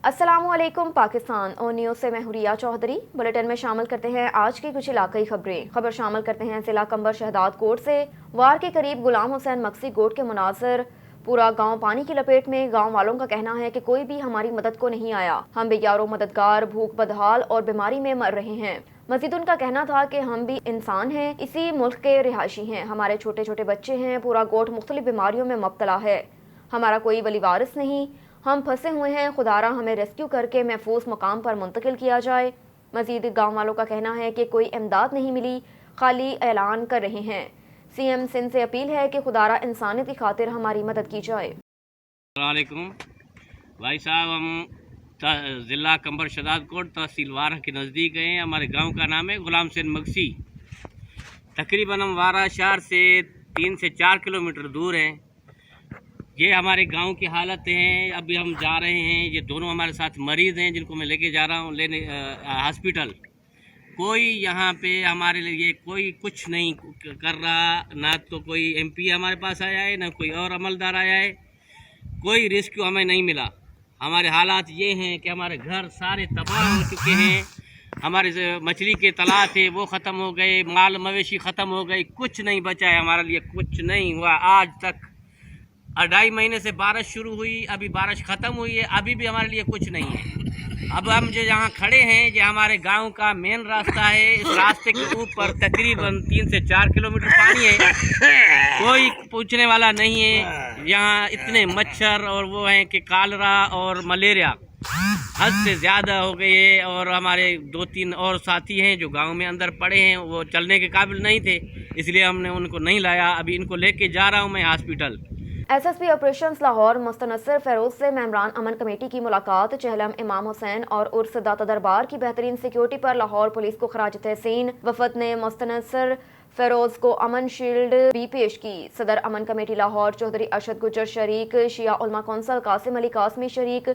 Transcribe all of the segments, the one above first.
अस्सलामु अलैकुम पाकिस्तान और न्यूज़ से मैं हुरिया चौधरी। बुलेटिन में शामिल करते हैं आज की कुछ इलाकाई खबरें। खबर शामिल करते हैं जिला कंबर शहदाद कोट से। वार के करीब गुलाम हुसैन मक्सी कोट के मुनाजर पूरा गांव पानी की लपेट में। गांव वालों का कहना है कि कोई भी हमारी मदद को नहीं आया। हम बेयारो मददगार भूख बदहाल और बीमारी में मर रहे हैं। मजीद उनका कहना था कि हम भी इंसान हैं, इसी मुल्क के रिहायशी हैं। हमारे छोटे छोटे बच्चे हैं। पूरा गोट मुख्तलिफ बीमारियों में मुब्तला है। हमारा कोई वली वारिस नहीं। हम फंसे हुए हैं। खुदारा हमें रेस्क्यू करके महफूज मकाम पर मुंतकिल किया जाए। मजीद गाँव वालों का कहना है कि कोई इमदाद नहीं मिली, खाली ऐलान कर रहे हैं। सीएम सिंध से अपील है कि खुदारा इंसानियत की खातिर हमारी मदद की जाए। अस्सलामुअलैकुम भाई साहब, हम ज़िला कंबर शहदाद कोट तहसील वारा के नज़दीक हैं। हमारे गांव का नाम है गुलाम हुसैन मक्सी। तकरीबन हम वारा शहर से 3 से 4 किलोमीटर दूर हैं। ये हमारे गांव की हालत है। अभी हम जा रहे हैं। ये दोनों हमारे साथ मरीज़ हैं जिनको मैं लेके जा रहा हूँ लेने हॉस्पिटल। कोई यहाँ पे हमारे लिए कोई कुछ नहीं कर रहा। ना तो कोई एमपी हमारे पास आया है, ना कोई और अमलदार आया है। कोई रेस्क्यू हमें नहीं मिला। हमारे हालात ये हैं कि हमारे घर सारे तबाह हो चुके हैं। हमारे जो मछली के तालाब थे वो ख़त्म हो गए, माल मवेशी ख़त्म हो गई, कुछ नहीं बचा है हमारे लिए। कुछ नहीं हुआ आज तक। 2.5 महीने से बारिश शुरू हुई, अभी बारिश ख़त्म हुई है, अभी भी हमारे लिए कुछ नहीं है। अब हम जो यहाँ खड़े हैं, ये हमारे गांव का मेन रास्ता है। इस रास्ते के ऊपर तकरीबन 3 से 4 किलोमीटर पानी है। कोई पूछने वाला नहीं है। यहाँ इतने मच्छर और वो हैं कि कालरा और मलेरिया हद से ज़्यादा हो गई है। और हमारे 2-3 और साथी हैं जो गांव में अंदर पड़े हैं, वो चलने के काबिल नहीं थे, इसलिए हमने उनको नहीं लाया। अभी इनको लेके जा रहा हूँ मैं hospital. SSP operations Lahore Mustansar Feroz से मेंबरान अमन कमेटी की मुलाकात। चहलम इमाम हुसैन और उर्स दाता दरबार की बेहतरीन सिक्योरिटी पर लाहौर पुलिस को खराज तहसीन। वफद ने मुस्तनसर फेरोज को अमन शील्ड भी पेश की। सदर अमन कमेटी लाहौर चौधरी अरशद गुजर शरीक, शिया उलमा कौंसल कासिम अली कासमी शरीक,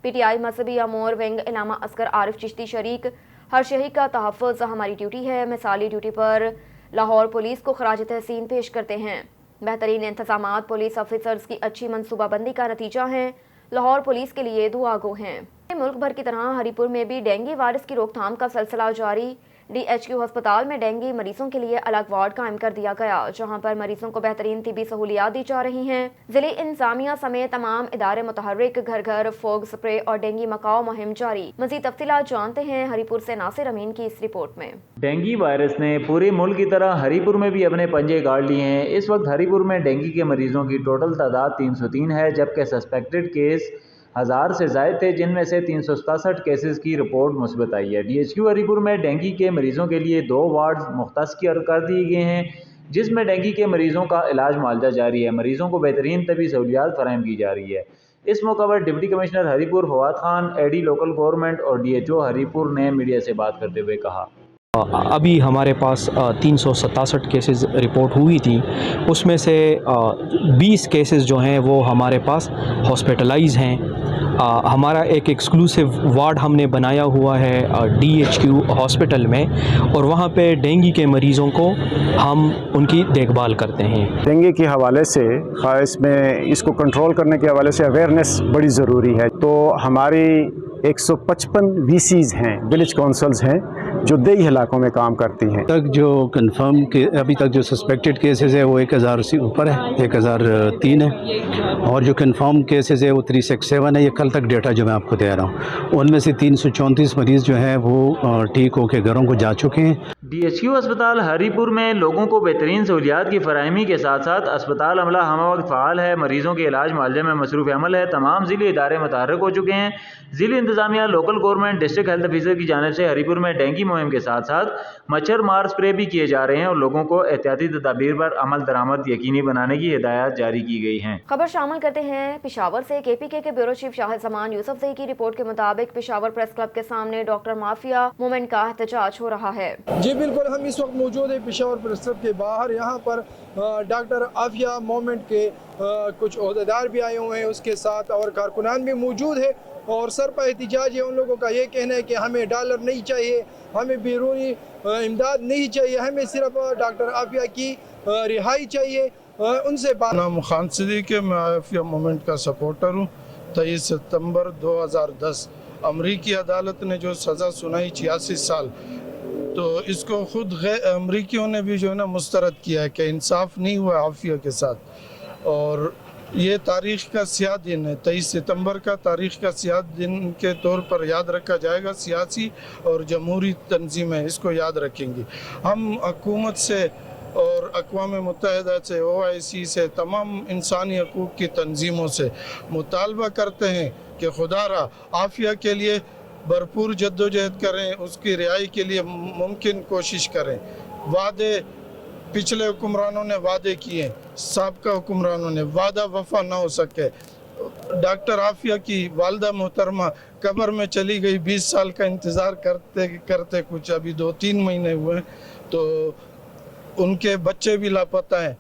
पीटीआई मजहबी अमूर विंग इलामा असगर आरिफ चिश्ती शरीक। हर शहीद का तहफ़्फ़ुज़ हमारी ड्यूटी है। मिसाली ड्यूटी पर लाहौर पुलिस को खराज तहसीन पेश करते हैं। बेहतरीन इंतजामात पुलिस ऑफिसर्स की अच्छी मनसूबाबंदी का नतीजा है। लाहौर पुलिस के लिए दुआ गो हैं। मुल्क भर की तरह हरीपुर में भी डेंगू वायरस की रोकथाम का सिलसिला जारी। डीएचक्यू अस्पताल में डेंगू मरीजों के लिए अलग वार्ड कायम कर दिया गया, जहां पर मरीजों को बेहतरीन तिबी सहूलियात दी जा रही हैं। जिले इंतजामिया समेत तमाम इदारे मुतहर्रिक, घर घर फोग स्प्रे और डेंगू मकाओ मुहिम जारी। मजीद तफसीलात जानते हैं हरीपुर से नासिर अमीन की इस रिपोर्ट में। डेंगू वायरस ने पूरे मुल्क की तरह हरीपुर में भी अपने पंजे गाड़ लिए हैं। इस वक्त हरीपुर में डेंगू के मरीजों की टोटल तादाद 303 है, जबकि सस्पेक्टेड केस 1000 से ज़ायद थे, जिनमें से 367 केसेस की रिपोर्ट मुस्बत आई है। डीएचक्यू हरीपुर में डेंगू के मरीजों के लिए 2 वार्ड मुख्तस कर दिए गए हैं, जिसमें डेंगू के मरीजों का इलाज मुआलजा जारी है। मरीजों को बेहतरीन तबी सहूलियात फराहम की जा रही है। इस मौका पर deputy commissioner Haripur Fawad Khan, AD local government और डीएचओ हरीपुर ने मीडिया से बात करते हुए कहा, अभी हमारे पास 367 केसेस रिपोर्ट हुई थी। उसमें से 20 केसेस जो हैं वो हमारे पास हॉस्पिटलाइज हैं। हमारा एक एक्सक्लूसिव वार्ड हमने बनाया हुआ है डीएचक्यू हॉस्पिटल में, और वहाँ पे डेंगू के मरीज़ों को हम उनकी देखभाल करते हैं। डेंगू के हवाले से इसमें इसको कंट्रोल करने के हवाले से अवेयरनेस बड़ी ज़रूरी है। तो हमारी 155 वीसीज़ हैं, विलेज काउंसिल्स हैं, जो देही इलाकों में काम करती हैं। तक जो कंफर्म के अभी तक जो सस्पेक्टेड केसेस है वो 1000 से ऊपर है, 1003 है, और जो कंफर्म केसेस है वो 367 है। ये कल तक डेटा जो मैं आपको दे रहा हूँ, उनमें से 334 मरीज़ जो हैं वो ठीक होकर घरों को जा चुके हैं। डीएचक्यू अस्पताल हरीपुर में लोगों को बेहतरीन सहूलियात की फराहमी के साथ साथ अस्पताल अमला हम वक्त फ़ाल है। मरीजों के इलाज मुआलजे में मसरूफ़ अमल है। तमाम ज़िले इदारे मुतहर्रिक हो चुके हैं। ज़िले इंतजामिया, local government, district health officer की जानिब से हरीपुर में डेंगू मुहिम के साथ साथ मच्छर मार स्प्रे भी किए जा रहे हैं और लोगों को एहतियाती तदाबीर पर अमल दरामद यकीनी बनाने की हिदायत जारी की गई हैं। खबर शामिल करते हैं पेशावर से। केपीके के ब्यूरो चीफ शाहिद जमान यूसुफजई की रिपोर्ट के मुताबिक पेशावर प्रेस क्लब के सामने डॉक्टर माफिया मूवमेंट का एहतजाज हो रहा है। जी बिल्कुल, हम इस वक्त मौजूद है पेशावर प्रेस क्लब के बाहर। यहाँ पर डॉक्टर आफिया मूवमेंट के कुछ ओहदेदार भी आए हुए हैं, उसके साथ और कारकुनान भी मौजूद है। और सर पर एहतजाज है। उन लोगों का ये कहना है कि हमें डॉलर नहीं चाहिए, हमें बैरूनी इमदाद नहीं चाहिए, हमें सिर्फ डॉक्टर आफिया की रिहाई चाहिए। उनसे बात नाम खान सिद्दीक है, मैं आफिया मूवमेंट का सपोर्टर हूँ। 23 सितंबर 2010 अमरीकी अदालत ने जो सज़ा सुनाई 86 साल, तो इसको खुद अमरीकियों ने भी जो है ना मुस्तरद किया है कि इंसाफ नहीं हुआ आफिया के साथ। और ये तारीख़ का स्याह दिन है, 23 सितंबर का तारीख़ का स्याह दिन के तौर पर याद रखा जाएगा। सियासी और जमहूरी तंजीमें इसको याद रखेंगी। हम हुकूमत से और अक़वाम मुत्तहिदा से, OIC से, तमाम इंसानी हकूक़ की तंजीमों से मुतालबा करते हैं कि खुदारा आफिया के लिए भरपूर जद्दोजहद करें, उसकी रिहाई के लिए मुमकिन कोशिश करें। वादे पिछले हुक्मरानों ने वादे किए, साबका हुक्मरानों ने, वादा वफा ना हो सके। डॉक्टर आफिया की वालदा मोहतरमा कब्र में चली गई, 20 साल का इंतज़ार करते करते कुछ अभी 2-3 महीने हुए, तो उनके बच्चे भी लापता हैं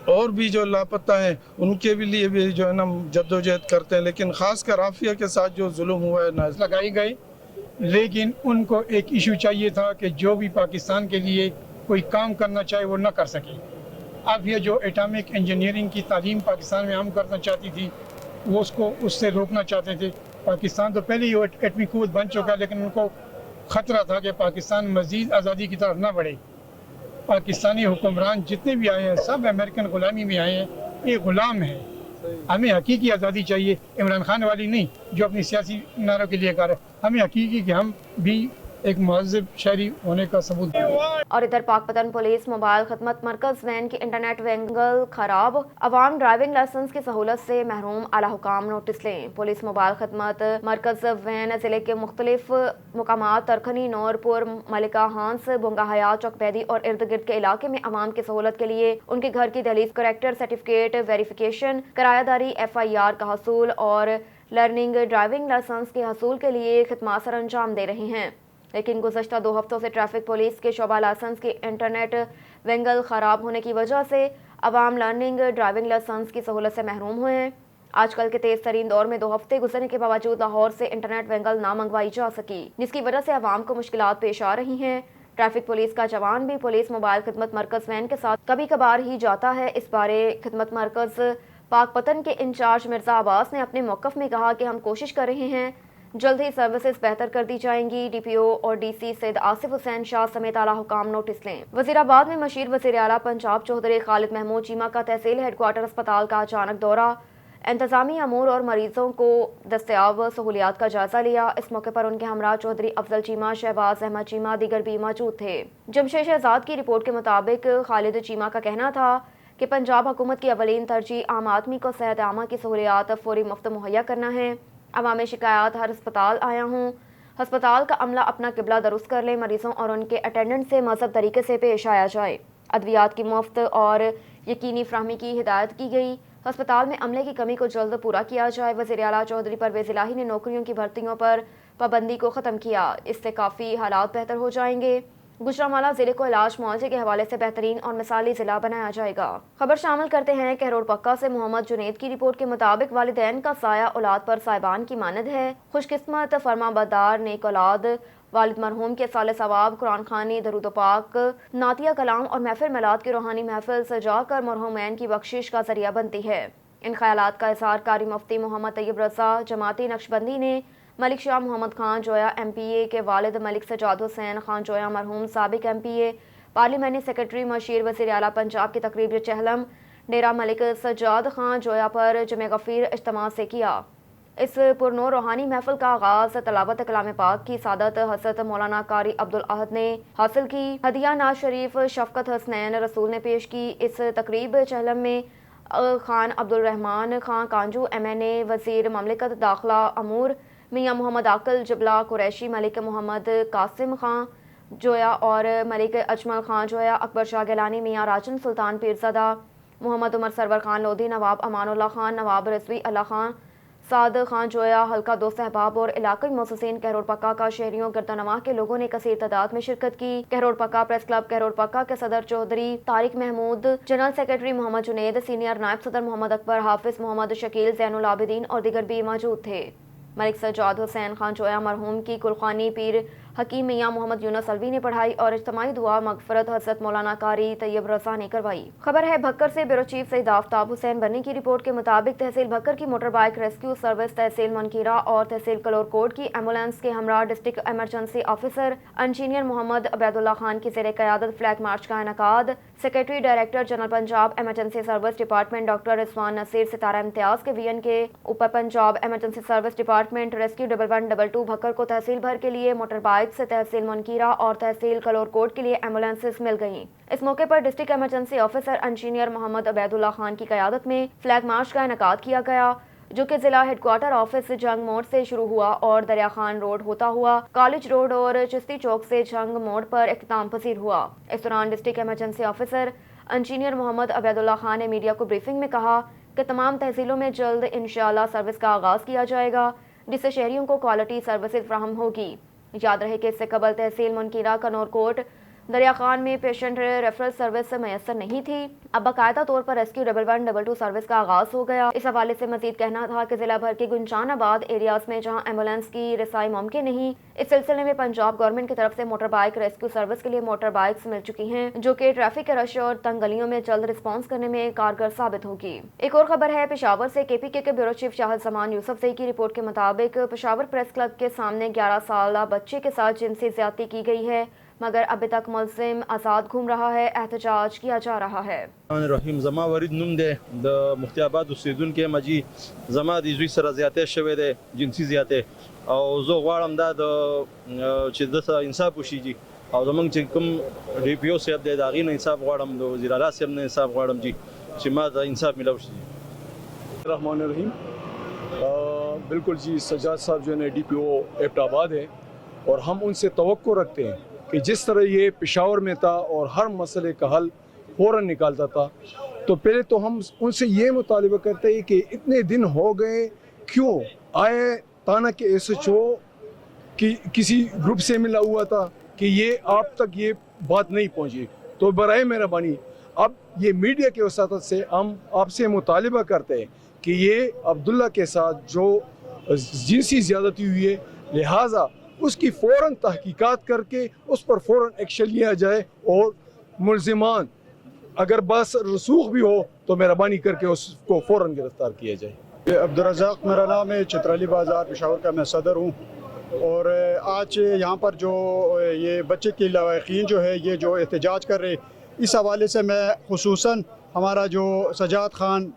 और भी जो लापता हैं उनके भी लिए भी जो है ना जद्दोजहद करते हैं। लेकिन ख़ासकर आफिया के साथ जो जुल्म हुआ है ना लगाई गई, लेकिन उनको एक इशू चाहिए था कि जो भी पाकिस्तान के लिए कोई काम करना चाहे वो न कर सके। आफिया जो एटॉमिक इंजीनियरिंग की तालीम पाकिस्तान में आम करना चाहती थी, वो उसको उससे रोकना चाहते थे। पाकिस्तान तो पहले ही एटमी क़ुव्वत बन चुका, लेकिन उनको ख़तरा था कि पाकिस्तान मज़ीद आज़ादी की तरफ न बढ़े। पाकिस्तानी हुक्मरान जितने भी आए हैं सब अमेरिकन ग़ुलामी में आए हैं, ये ग़ुलाम है। हमें हकीकी आज़ादी चाहिए, इमरान खान वाली नहीं जो अपनी सियासी नारों के लिए कर रहे। हमें हकीकी कि हम भी एक महज़ब शहरी होने का सबूत। और इधर पाकपतन पुलिस मोबाइल खदमत मरकज वैन की इंटरनेट वेंगल खराब, अवाम ड्राइविंग लाइसेंस की सहूलत से महरूम, आला हुकाम नोटिस लें। पुलिस मोबाइल खदमत मरकज वैन जिले के मुख्तलिफ मुकामात तरखनी, नूरपुर, मलिका हांस, बुंगा हयात, चौकबैदी और इर्द गिर्द के इलाके में अवाम की सहूलत के लिए उनके घर की दहलीज, करेक्टर सर्टिफिकेट वेरिफिकेशन, किरायादारी FIR का हसूल और लर्निंग ड्राइविंग लाइसेंस के हसूल के लिए खिदमात सर अंजाम दे रहे हैं। लेकिन गुज़श्ता 2 हफ्तों से ट्रैफिक पुलिस के शोबा लाइसेंस की इंटरनेट वेंगल ख़राब होने की वजह से अवाम लर्निंग ड्राइविंग लाइसेंस की सहूलत से महरूम हुए हैं। आजकल के तेज़ तरीन दौर में 2 हफ्ते गुजरने के बावजूद लाहौर से इंटरनेट वेंगल ना मंगवाई जा सकी, जिसकी वजह से अवाम को मुश्किलात पेश आ रही हैं। ट्रैफिक पुलिस का जवान भी पुलिस मोबाइल खिदमत मरकज़ वैन के साथ कभी कभार ही जाता है। इस बारे खिदमत मरकज़ पाकपतन के इंचार्ज मिर्ज़ा अब्बास ने अपने मौक़िफ़ में कहा कि हम कोशिश कर रहे हैं, जल्द ही सर्विसेज बेहतर कर दी जाएंगी। DPO और DC सैयद आसिफ हुसैन शाह समेत आला हुकाम नोटिस लें। वज़ीराबाद में मशीर वज़ीर आला पंजाब चौधरी खालिद महमूद चीमा का तहसील हेडक्वार्टर अस्पताल का अचानक दौरा, इंतज़ामी अमूर और मरीजों को दस्तयाब सहूलियात का जायजा लिया। इस मौके पर उनके हमरा चौधरी अफजल चीमा, शहबाज अहमद चीमा दीगर भी मौजूद थे। जमशेद शहजाद की रिपोर्ट के मुताबिक खालिद चीमा का कहना था कि पंजाब हुकूमत की अवलीन तरजीह आम आदमी को सेहत आमा की सहूलियात फौरी मुफ्त मुहैया करना है। अवामी शिकायत हर अस्पताल आया हूँ, अस्पताल का अमला अपना किबला दुरुस्त कर ले, मरीजों और उनके अटेंडेंट से महज़ब तरीके से पेश आया जाए। अद्वियात की मुफ्त और यकीनी फ्राहमी की हिदायत की गई। अस्पताल में अमले की कमी को जल्द पूरा किया जाए। वज़ीर आला चौधरी परवेज़ इलाही ने नौकरियों की भर्तियों पर पाबंदी को ख़त्म किया, इससे काफ़ी हालात बेहतर हो जाएंगे। गुजरांवाला जिले को इलाज मुआवजे के हवाले से बेहतरीन और मिसाली जिला बनाया जाएगा। खबर शामिल करते हैं कहरोड़ पक्का से। मोहम्मद जुनेद की रिपोर्ट के मुताबिक वालिदैन का साया औलाद पर साहिबान की मानद है। खुशकिस्मत फरमाबरदार नेक औलाद वालिद मरहूम के साले सवाब, कुरान खानी, दरूद पाक, नातिया कलाम और महफिल मिलाद की रूहानी महफिल सजा कर मरहूमैन की बख्शिश का जरिया बनती है। इन ख्यालात का इज़हार कारी मुफ्ती मोहम्मद तैयब रज़ा जमाती नक्शबंदी ने मलिक शाह मोहम्मद खान जोया MPA के वालिद मलिक सजाद हुसैन खान जोया मरहूम साबिक MPA, पार्लिमानी सेक्रेटरी मशीर वज़ीर आला पंजाब की तकरीब चहलम डेरा मलिक सजाद खान जोया पर जमे गफ़ीर इज्तिमा से किया। इस पुरनूर रूहानी महफिल का आगाज़ तलावत कलाम पाक की सादत हज़रत मौलाना कारी अब्दुल अहद ने हासिल की। हदिया नाज शरीफ शफ़क़त हसनैन रसूल ने पेश की। इस तकरीब चहलम में खान अब्दुल रहमान खान कांजू MNA, वज़ीर ममलिकत दाखिला अमूर मियाँ मोहम्मद आकल जिबला कुरैशी, मलिक मोहम्मद कासिम खान जोया और मलिक अजमल खान जोया, अकबर शाह गिलानी, मियाँ राजन सुल्तान पीरज़ादा, मोहम्मद उमर सरवर खान लोधी, नवाब अमानुल्लाह खान, नवाब रज़वी अल्लाह खान, साद खान जोया, हल्का दोस्त अहबाब और इलाक़ाई मोहसिन कहरोड़ पक्का का शहरियों गिरदनवाह के लोगों ने कसीर तादाद में शिरकत की। कहरोड़ पक्का प्रेस क्लब कहरोड़ पक्का के सदर Chaudhry Tariq Mehmood, general secretary Muhammad Junaid, senior नायब सदर मोहम्मद अकबर, हाफिज मोहम्मद शकील, ज़ैनुल आबिदीन और दीगर भी मौजूद थे। मलिक सजाद हुसैन खान जोया मरहूम की कुलखानी पीर حکیم میاں محمد یونس الوی نے پڑھائی اور اجتماعی دعا مغفرت حضرت مولانا قاری طیب رضا نے کروائی۔ خبر ہے بھکر سے بیورو چیف سعید آفتاب حسین بنی کی رپورٹ کے مطابق تحصیل بھکر کی موٹر بائک ریسکیو سروس، تحصیل منکیرہ اور تحصیل کلور کوٹ کی ایمبولینس کے ہمراہ district emergency officer engineer Muhammad Ubaid Ullah Khan کی زیر قیادت فلیگ مارچ کا انعقاد۔ Secretary director general Punjab emergency service department doctor Rizwan Naseer Sitara Imtiaz کے وی این کے اوپر Punjab emergency service department rescue 1112 Bhakkar کو تحصیل بھر کے لیے موٹر بائک سے تحصیل منکیرہ اور تحصیل کلور کوٹ کے لیے ایمبولینسز مل گئیں۔ اس موقع پر district emergency officer engineer Muhammad Ubaid Ullah Khan کی قیادت میں فلیگ مارچ کا انعقاد کیا گیا، جو کہ ضلع ہیڈ کوارٹر آفس جنگ موڑ سے شروع ہوا اور دریا خان روڈ ہوتا ہوا کالج روڈ اور چشتی چوک سے جنگ موڑ پر اختتام پذیر ہوا۔ اس دوران district emergency officer engineer Muhammad Ubaid Ullah Khan نے میڈیا کو بریفنگ میں کہا کہ تمام تحصیلوں میں جلد انشاءاللہ سروس کا آغاز کیا جائے گا، جس سے شہریوں کو کوالٹی سروسز فراہم ہوگی۔ یاد رہے کہ اس سے قبل تحصیل منکیرہ کنور کوٹ دریا خان میں پیشنٹ ریفرل سروس میسر نہیں تھی، اب باقاعدہ طور پر ریسکیو 1112 سروس کا آغاز ہو گیا۔ اس حوالے سے مزید کہنا تھا کہ ضلع بھر کے گنجان آباد ایریاز میں جہاں ایمبولینس کی رسائی ممکن نہیں، اس سلسلے میں پنجاب گورنمنٹ کی طرف سے موٹر بائک ریسکیو سروس کے لیے موٹر بائکس مل چکی ہیں، جو کہ ٹریفک کے رش اور تنگ گلیوں میں جلد رسپانس کرنے میں کارگر ثابت ہوگی۔ ایک اور خبر ہے پشاور سے KPK کے بیورو چیف شاہد زمان یوسف زئی کی رپورٹ کے مطابق پشاور پریس کلب کے سامنے 11 سالہ بچے کے ساتھ جنسی زیادتی کی گئی ہے، مگر ابھی تک ملزم آزاد گھوم رہا ہے، احتجاج کیا جا رہا ہے۔ رحیم زما ورید نوم دی د مفتی آباد اوسیدونکو مجی زما د زوی سره زیاته شوی دی جنسي زیاته او زه غواړم دا د چې د انصاف وشي او زمونږ چې کوم DPO صاحب دی د هغې نه انصاف غواړم، د وزیر اعلی صاحب نه انصاف غواړم چې ما د انصاف ملو شي۔ الرحمن الرحیم، بالکل جی سجاد صاحب جو ہے DPO ایبٹ آباد ہے اور ہم ان سے توقع رکھتے ہیں کہ جس طرح یہ پشاور میں تھا اور ہر مسئلے کا حل فوراً نکالتا تھا، تو پہلے تو ہم ان سے یہ مطالبہ کرتے ہیں کہ اتنے دن ہو گئے کیوں آئے تانا کہ SHO کی کسی گروپ سے ملا ہوا تھا کہ یہ آپ تک یہ بات نہیں پہنچی، تو برائے مہربانی اب یہ میڈیا کے وساطت سے ہم آپ سے مطالبہ کرتے ہیں کہ یہ عبداللہ کے ساتھ جو جنسی زیادتی ہوئی ہے، لہٰذا اس کی فوراً تحقیقات کر کے اس پر فوراً ایکشن لیا جائے اور ملزمان اگر بس رسوخ بھی ہو تو مہربانی کر کے اس کو فوراً گرفتار کیا جائے۔ عبدالرزاق میرا نام ہے، چترالی بازار پشاور کا میں صدر ہوں، اور آج یہاں پر جو یہ بچے کی لواحقین جو ہے یہ جو احتجاج کر رہے، اس حوالے سے میں خصوصاً ہمارا جو سجاد خان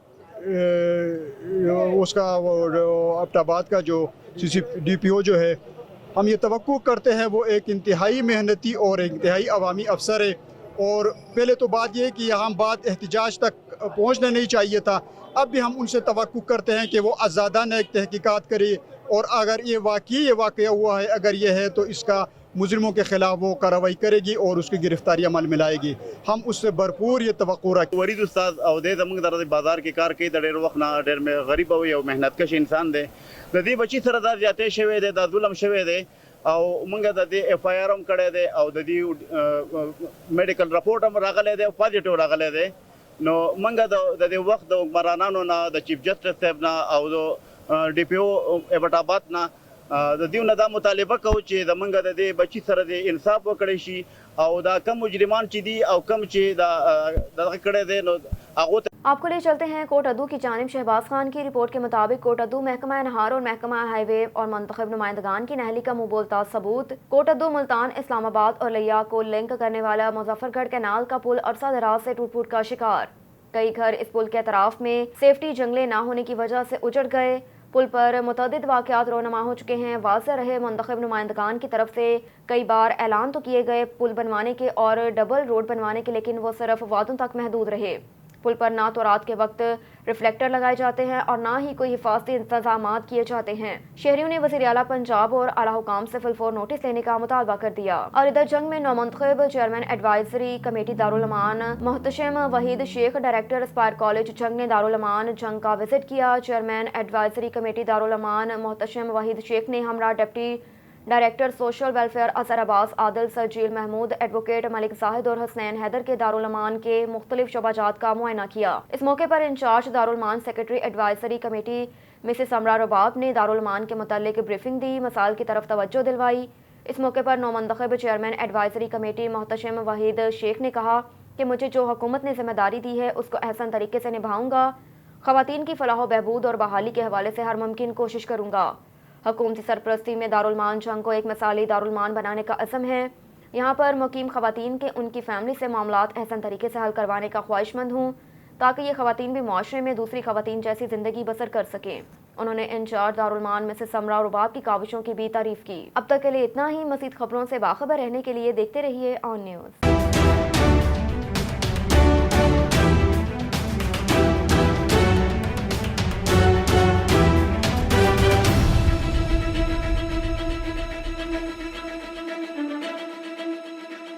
اس کا ایبٹ آباد کا جو DPO جو ہے، ہم یہ توقع کرتے ہیں وہ ایک انتہائی محنتی اور انتہائی عوامی افسر ہے، اور پہلے تو بات یہ کہ یہاں بات احتجاج تک پہنچنا نہیں چاہیے تھا، اب بھی ہم ان سے توقع کرتے ہیں کہ وہ آزادانہ ایک تحقیقات کرے، اور اگر یہ واقعہ ہوا ہے، اگر یہ ہے تو اس کا مجرموں کے خلاف وہ کارروائی کرے گی اور اس کی گرفتاری عمل میں لائے گی، ہم اس سے بھرپور یہ توقع رکھیں۔ ورید استاد او د زمونږ د بازار کې کار کوي، د ډېر وخت نه ډېر غریب او یو محنتکش انسان دی، د دې بچي سره دا زیاتې شوی دی، دا ظلم شوی دی، او موږ د دې FIR هم کړی دی او د دې میډیکل رپورټ هم راغلی دی، پازیټیو راغلی دی، نو موږ د دې وخت د حکمرانانو نه، د چیف جسټس صاحب نه او د DPO ایبٹ آباد نه د دیو نه دا مطالبه کوو چې زمونږ د دې بچي سره د انصاف وکړی شي، او دا کم مجرمان چې دي او کم چې دغه کړی دی نو هغو ته۔ آپ کو لے چلتے ہیں کوٹ ادو کی جانب شہباز خان کی رپورٹ کے مطابق کوٹ ادو محکمہ نہار اور محکمہ ہائی وے اور منتخب نمائندگان کی نہلی کا منہ بولتا ثبوت۔ کوٹ ادو ملتان اسلام آباد اور لیا کو لنک کرنے والا مظفر گڑھ کینال کا پل عرصہ دراز سے ٹوٹ پھوٹ کا شکار، کئی گھر اس پل کے اطراف میں سیفٹی جنگلے نہ ہونے کی وجہ سے اجڑ گئے، پل پر متعدد واقعات رونما ہو چکے ہیں۔ واضح رہے منتخب نمائندگان کی طرف سے کئی بار اعلان تو کیے گئے پل بنوانے کے اور ڈبل روڈ بنوانے کے، لیکن وہ صرف وعدوں تک محدود رہے۔ پل پر نہ تو رات کے وقت ریفلیکٹر لگائے جاتے ہیں اور نہ ہی کوئی حفاظتی انتظامات کیے جاتے ہیں۔ شہریوں نے وزیر اعلیٰ پنجاب اور اعلیٰ حکام سے فل فور نوٹس لینے کا مطالبہ کر دیا۔ اور ادھر جنگ میں نومنتخب چیئرمین ایڈوائزری کمیٹی دارالامان محتشم وحید شیخ ڈائریکٹر اسپائر کالج جنگ نے دارالامان جنگ کا وزٹ کیا۔ چیئرمین ایڈوائزری کمیٹی دارالامان محتشم وحید شیخ نے ہمراہ deputy director social welfare Azhar Abbas, Adil Sarjeel Mahmood, advocate Malik Zahid اور حسنین حیدر کے دارالامان کے مختلف شعبہ جات کا معائنہ کیا۔ اس موقع پر انچارج دارالامان secretary advisory committee Mrs Samra Rabab نے دارالامان کے متعلق بریفنگ دی، مسائل کی طرف توجہ دلوائی۔ اس موقع پر نومنتخب chairman advisory committee Muhtasham Waheed Sheikh نے کہا کہ مجھے جو حکومت نے ذمہ داری دی ہے اس کو احسن طریقے سے نبھاؤں گا. خواتین کی فلاح و بہبود اور بحالی کے حوالے سے ہر ممکن کوشش کروں گا. حکومتی سرپرستی میں دارالمان جنگ کو ایک مثالی دارالمان بنانے کا عزم ہے. یہاں پر مقیم خواتین کے ان کی فیملی سے معاملات احسن طریقے سے حل کروانے کا خواہش مند ہوں تاکہ یہ خواتین بھی معاشرے میں دوسری خواتین جیسی زندگی بسر کر سکیں. انہوں نے انچارج دارالمان مسز سمرا رباب کی کاوشوں کی بھی تعریف کی. اب تک کے لیے اتنا ہی. مزید خبروں سے باخبر رہنے کے لیے دیکھتے رہیے آن نیوز.